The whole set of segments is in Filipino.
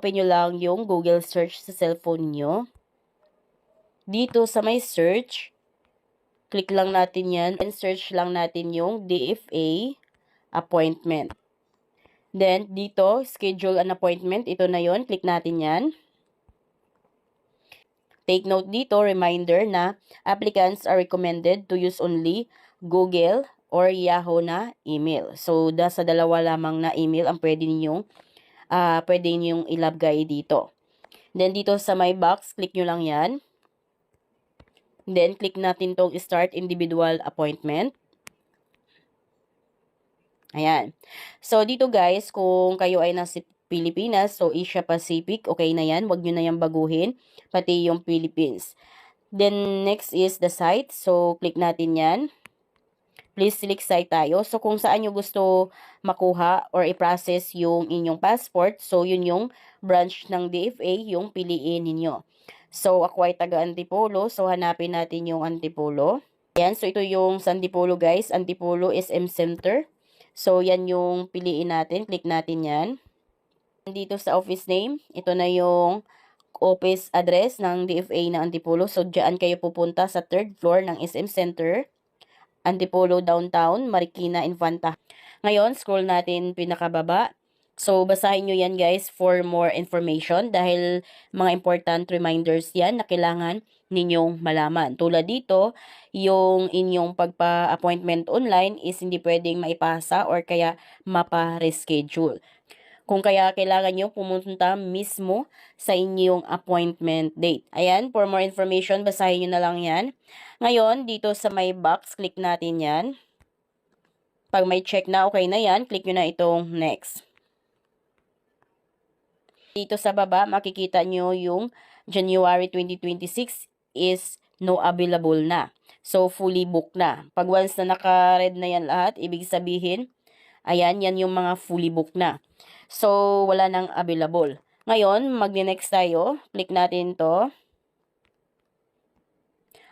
open nyo lang yung Google search sa cellphone nyo. Dito sa may search, click lang natin yan and search lang natin yung DFA appointment. Then, dito, schedule an appointment. Ito na yon. Click natin yan. Take note dito, reminder na applicants are recommended to use only Google or Yahoo na email. So, sa dalawa lamang na email ang pwede ninyong ilagay dito. Then, dito sa my box, click nyo lang yan. Then, click natin tong start individual appointment. Ayan. So, dito guys, kung kayo ay nasa Pilipinas, so Asia Pacific, okay na yan. Huwag nyo na yan baguhin, pati yung Philippines. Then, next is the site. So, click natin yan. Please select site tayo. So, kung saan nyo gusto makuha or i-process yung inyong passport, so yun yung branch ng DFA, yung piliin ninyo. So, ako ay taga Antipolo. So, hanapin natin yung Antipolo. Ayan. So, ito yung sa Antipolo guys. Antipolo SM Center. So, yan yung piliin natin. Click natin yan. Dito sa office name, ito na yung office address ng DFA ng Antipolo. So, dyan kayo pupunta sa 3rd floor ng SM Center, Antipolo Downtown, Marikina, Infanta. Ngayon, scroll natin pinakababa. So, basahin nyo yan guys for more information dahil mga important reminders yan na kailangan ninyong malaman. Tulad dito, yung inyong pagpa-appointment online is hindi pwedeng maipasa or kaya mapa-reschedule. Kung kaya kailangan nyo pumunta mismo sa inyong appointment date. Ayan, for more information, basahin nyo na lang yan. Ngayon, dito sa may box, click natin yan. Pag may check na okay na yan, click nyo na itong next. Dito sa baba, makikita nyo yung January 2026 is no available na. So, fully booked na. Pag once na naka-red na yan lahat, ibig sabihin, ayan, yan yung mga fully booked na. So, wala nang available. Ngayon, mag-next tayo. Click natin to.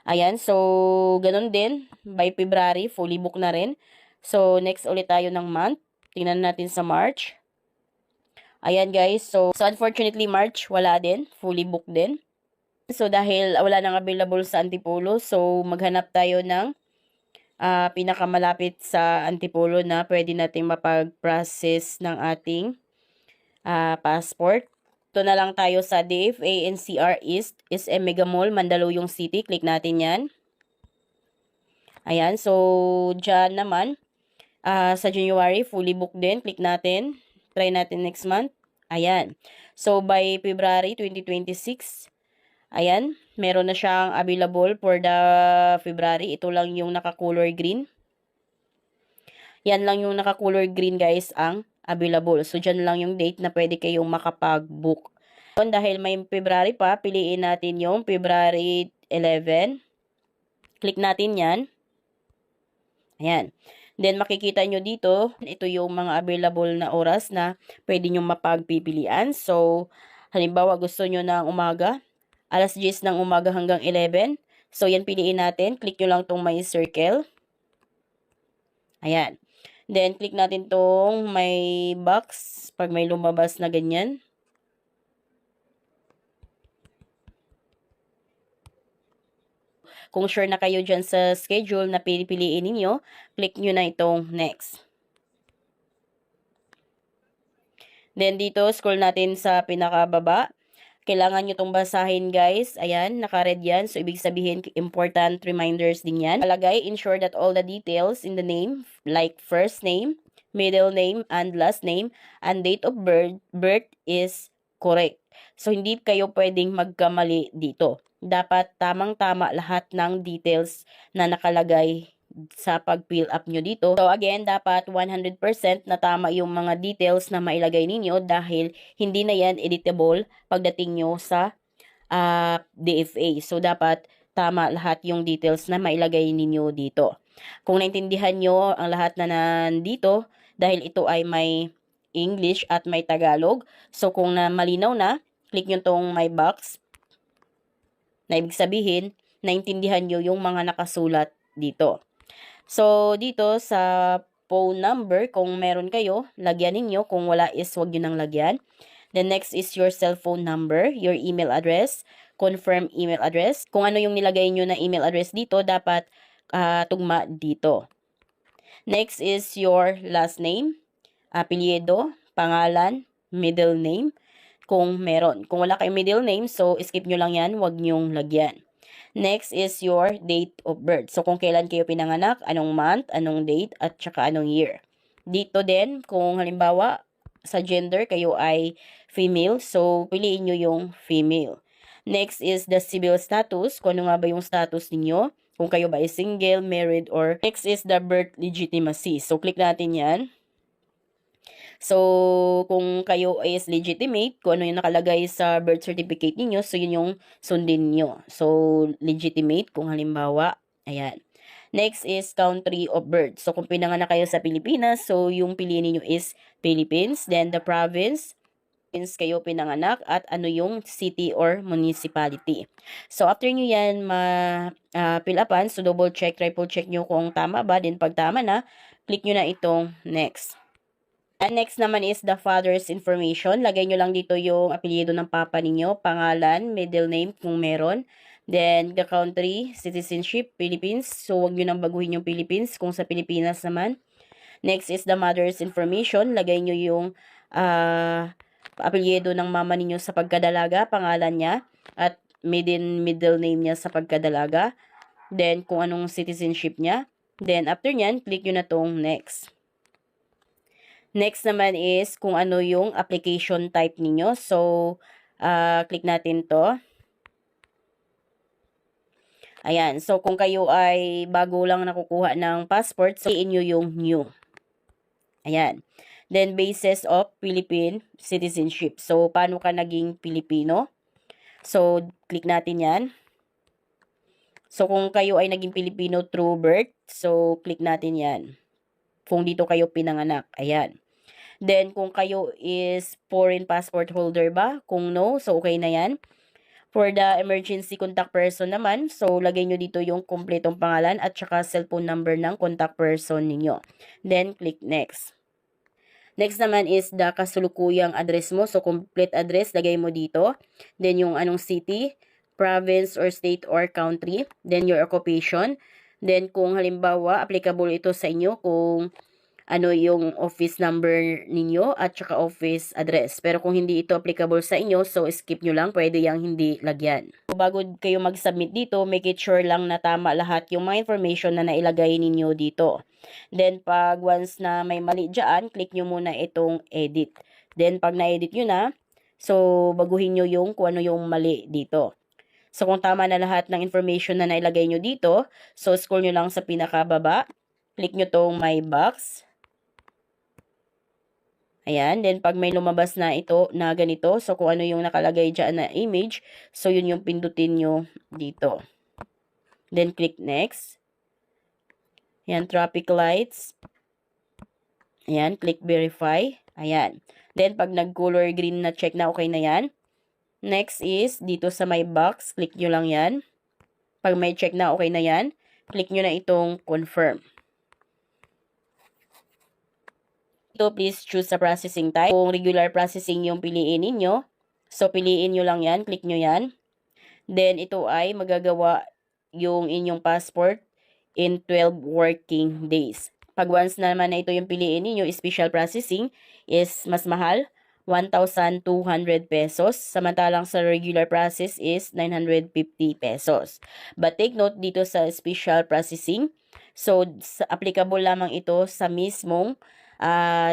Ayan, so, ganun din. By February, fully booked na rin. So, next ulit tayo ng month. Tingnan natin sa March. Ayan guys, so unfortunately March wala din, fully booked din. So dahil wala nang available sa Antipolo, so maghanap tayo ng pinakamalapit sa Antipolo na pwede nating mapag-process ng ating passport. Ito na lang tayo sa DFA NCR East, SM Mega Mall, Mandaluyong City. Click natin yan. Ayan, so dyan naman, sa January, fully booked din. Click natin. Try natin next month. Ayan. So, by February 2026, ayan, meron na siyang available for the February. Ito lang yung naka-color green. Yan lang yung naka-color green, guys, ang available. So, dyan lang yung date na pwede kayong makapag-book. Dahil may February pa, piliin natin yung February 11. Click natin yan. Ayan. Then, makikita nyo dito, ito yung mga available na oras na pwede nyo mapagpipilian. So, halimbawa, gusto nyo ng umaga, alas 10 ng umaga hanggang 11. So, yan piliin natin. Click nyo lang tong may circle. Ayan. Then, click natin tong may box pag may lumabas na ganyan. Kung sure na kayo dyan sa schedule na pipiliin ninyo, click nyo na itong next. Then dito, scroll natin sa pinakababa. Kailangan nyo itong basahin guys. Ayan, naka-red yan. So, ibig sabihin, important reminders din yan. Palagay, ensure that all the details in the name, like first name, middle name, and last name, and date of birth is correct. So, hindi kayo pwedeng magkamali dito. Dapat tamang-tama lahat ng details na nakalagay sa pag-fill up nyo dito. So, again, dapat 100% na tama yung mga details na mailagay ninyo dahil hindi na yan editable pagdating nyo sa DFA. So, dapat tama lahat yung details na mailagay ninyo dito. Kung naintindihan nyo ang lahat na nandito, dahil ito ay may English at may Tagalog. So, kung malinaw na, click nyo tong my box. Na ibig sabihin, naintindihan nyo yung mga nakasulat dito. So, dito sa phone number, kung meron kayo, lagyan ninyo. Kung wala is, wag nyo nang lagyan. Then next is your cell phone number, your email address, confirm email address. Kung ano yung nilagay nyo na email address dito, dapat tugma dito. Next is your last name, apelyido, pangalan, middle name, kung meron. Kung wala kayong middle name, so skip nyo lang yan, wag nyong lagyan. Next is your date of birth. So, kung kailan kayo pinanganak, anong month, anong date, at saka anong year. Dito din, kung halimbawa, sa gender, kayo ay female, so piliin nyo yung female. Next is the civil status, kung ano nga ba yung status ninyo, kung kayo ba ay single, married, or next is the birth legitimacy. So, click natin yan. So, kung kayo is legitimate, kung ano yung nakalagay sa birth certificate niyo, so yun yung sundin nyo. So, legitimate, kung halimbawa, ayan. Next is country of birth. So, kung pinanganak kayo sa Pilipinas, so yung piliin niyo is Philippines. Then, the province, kayo pinanganak, at ano yung city or municipality. So, after nyo yan fill upan, so double check, triple check nyo kung tama ba. Then, pag tama na, click nyo na itong next. And next naman is the father's information. Lagay nyo lang dito yung apelyido ng papa ninyo, pangalan, middle name kung meron. Then, the country, citizenship, Philippines. So, wag nyo nang baguhin yung Philippines kung sa Pilipinas naman. Next is the mother's information. Lagay nyo yung apelyido ng mama ninyo sa pagkadalaga, pangalan niya, at middle name niya sa pagkadalaga. Then, kung anong citizenship niya. Then, after nyan, click nyo na tong next. Next naman is kung ano yung application type ninyo. So, click natin to. Ayan. So, kung kayo ay bago lang nakukuha ng passport, so, i-in nyo yung new. Ayan. Then, basis of Philippine citizenship. So, paano ka naging Pilipino? So, click natin yan. So, kung kayo ay naging Pilipino through birth, so, click natin yan. Kung dito kayo pinanganak. Ayan. Then, kung kayo is foreign passport holder ba? Kung no, so okay na yan. For the emergency contact person naman, so lagay nyo dito yung kompletong pangalan at saka cellphone number ng contact person ninyo. Then, click next. Next naman is the kasulukuyang address mo. So, complete address, lagay mo dito. Then, yung anong city, province, or state, or country. Then, your occupation. Then, kung halimbawa, applicable ito sa inyo kung ano yung office number ninyo at saka office address. Pero kung hindi ito applicable sa inyo, so skip nyo lang, pwede yang hindi lagyan. So, bago kayo mag-submit dito, make it sure lang na tama lahat yung mga information na nailagay ninyo dito. Then, pag once na may mali dyan, click nyo muna itong edit. Then, pag na-edit nyo na, so baguhin nyo yung kung ano yung mali dito. So, kung tama na lahat ng information na nailagay nyo dito, so scroll nyo lang sa pinakababa, click nyo tong my box. Ayan, then pag may lumabas na ito na ganito, so kung ano yung nakalagay dyan na image, so yun yung pindutin nyo dito. Then click next. Ayan, traffic lights. Ayan, click verify. Ayan. Then pag nag-color green na check na okay na yan. Next is dito sa my box, click nyo lang yan. Pag may check na okay na yan, click nyo na itong confirm. Ito, please choose sa processing type. Kung regular processing yung piliin ninyo, so piliin nyo lang yan, click nyo yan. Then, ito ay magagawa yung inyong passport in 12 working days. Pag once naman na ito yung piliin ninyo, special processing is mas mahal, 1,200 pesos. Samantalang sa regular process is 950 pesos. But take note dito sa special processing, so applicable lamang ito sa mismong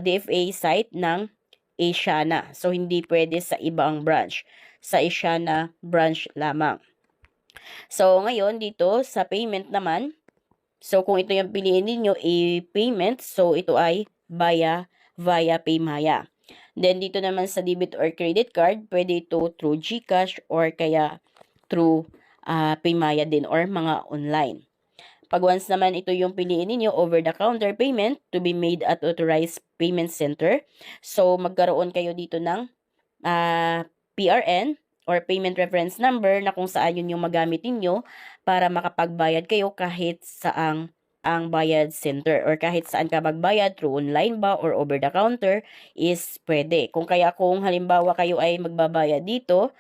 DFA site ng Asiana. So, hindi pwede sa ibang branch. Sa Asiana branch lamang. So, ngayon, dito sa payment naman, so kung ito yung piliin ninyo, payment, so ito ay via Paymaya. Then, dito naman sa debit or credit card, pwede ito through GCash or kaya through Paymaya din or mga online. Pag once naman ito yung piliin ninyo, over-the-counter payment to be made at authorized payment center. So, magkaroon kayo dito ng PRN or payment reference number na kung saan yun yung magamit ninyo para makapagbayad kayo kahit saang ang bayad center or kahit saan ka magbayad, through online ba or over the counter is pwede. Kung halimbawa kayo ay magbabayad dito,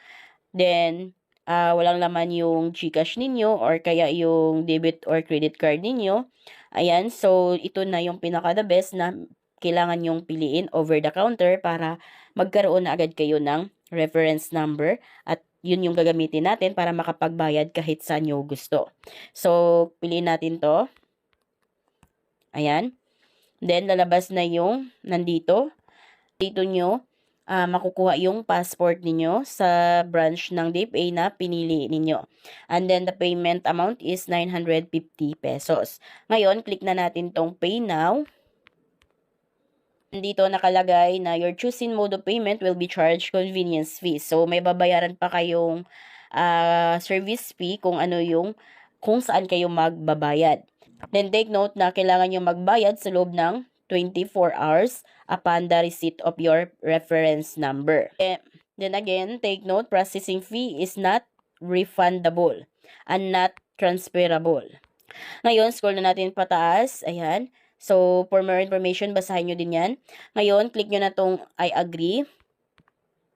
then walang laman yung GCash ninyo or kaya yung debit or credit card ninyo, ayan, so ito na yung pinaka the best na kailangan yung piliin, over the counter, para magkaroon na agad kayo ng reference number at yun yung gagamitin natin para makapagbayad kahit saan nyo gusto. So, piliin natin to. Ayan. Then, lalabas na yung nandito. Dito nyo makukuha yung passport ninyo sa branch ng DFA na pinili ninyo. And then, the payment amount is 950 pesos. Ngayon, click na natin tong Pay Now. Dito nakalagay na your choosing mode of payment will be charged convenience fee. So, may babayaran pa kayong service fee kung saan kayo magbabayad. Then, take note na kailangan nyo magbayad sa loob ng 24 hours upon the receipt of your reference number. Then again, take note, processing fee is not refundable and not transferable. Ngayon, scroll na natin pataas. Ayan. So, for more information, basahin nyo din yan. Ngayon, click nyo na tong I agree.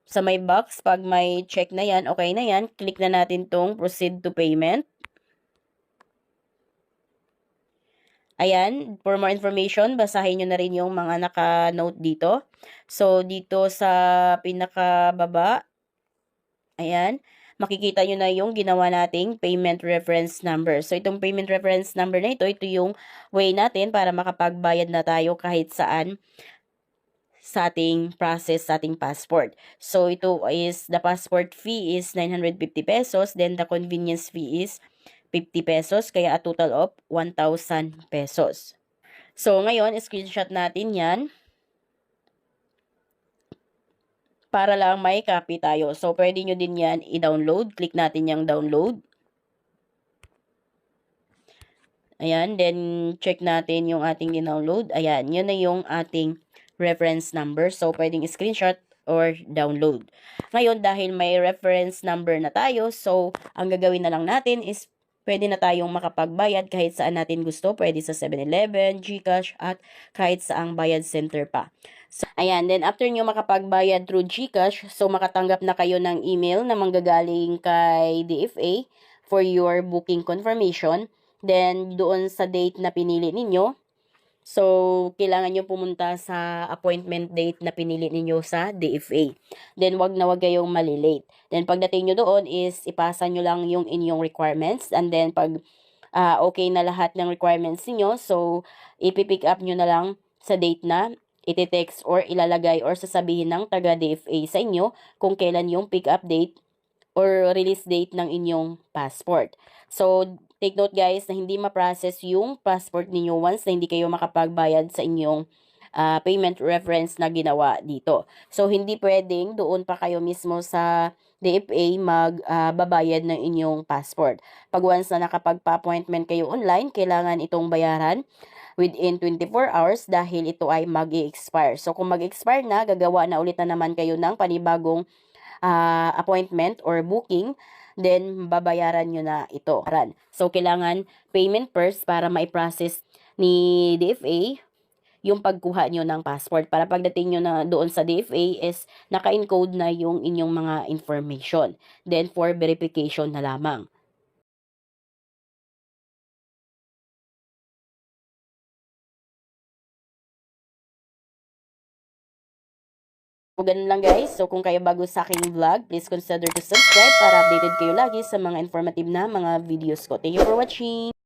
Sa may box, pag may check na yan, okay na yan, click na natin tong proceed to payment. Ayan, for more information, basahin nyo na rin yung mga naka-note dito. So, dito sa pinakababa, ayan, makikita nyo na yung ginawa nating payment reference number. So, itong payment reference number na ito yung way natin para makapagbayad na tayo kahit saan sa ating process, sa ating passport. So, ito is, the passport fee is 950 pesos, then the convenience fee is 50 pesos, kaya a total of 1,000 pesos. So, ngayon, screenshot natin yan para lang may copy tayo. So, pwede nyo din yan i-download. Click natin yung download. Ayan, then check natin yung ating in-download. Ayan, yun na yung ating reference number. So, pwedeng screenshot or download. Ngayon, dahil may reference number na tayo, so, ang gagawin na lang natin is pwede na tayong makapagbayad kahit saan natin gusto. Pwede sa 7-Eleven, GCash, at kahit saang bayad center pa. So, ayan, then after nyo makapagbayad through GCash, so makatanggap na kayo ng email na manggagaling kay DFA for your booking confirmation. Then, doon sa date na pinili ninyo, so, kailangan nyo pumunta sa appointment date na pinili ninyo sa DFA. Then, wag na wag kayong malilate. Then, pagdating nyo doon is, ipasa nyo lang yung inyong requirements. And then, pag okay na lahat ng requirements niyo, so, ipipick up nyo na lang sa date na iti-text or ilalagay or sasabihin ng taga-DFA sa inyo kung kailan yung pick up date or release date ng inyong passport. So, take note guys na hindi ma-process yung passport ninyo once na hindi kayo makapagbayad sa inyong payment reference na ginawa dito. So, hindi pwedeng doon pa kayo mismo sa DFA magbabayad ng inyong passport. Pag once na nakapagpa-appointment kayo online, kailangan itong bayaran within 24 hours dahil ito ay mag-i-expire. So, kung mag-expire na, gagawa na ulit na naman kayo ng panibagong appointment or booking, then babayaran nyo na ito. So, kailangan payment first para ma-process ni DFA yung pagkuha nyo ng passport. Para pagdating nyo na doon sa DFA is naka-encode na yung inyong mga information. Then, for verification na lamang. So, ganun lang guys. So, kung kayo bago sa aking vlog, please consider to subscribe para updated kayo lagi sa mga informative na mga videos ko. Thank you for watching!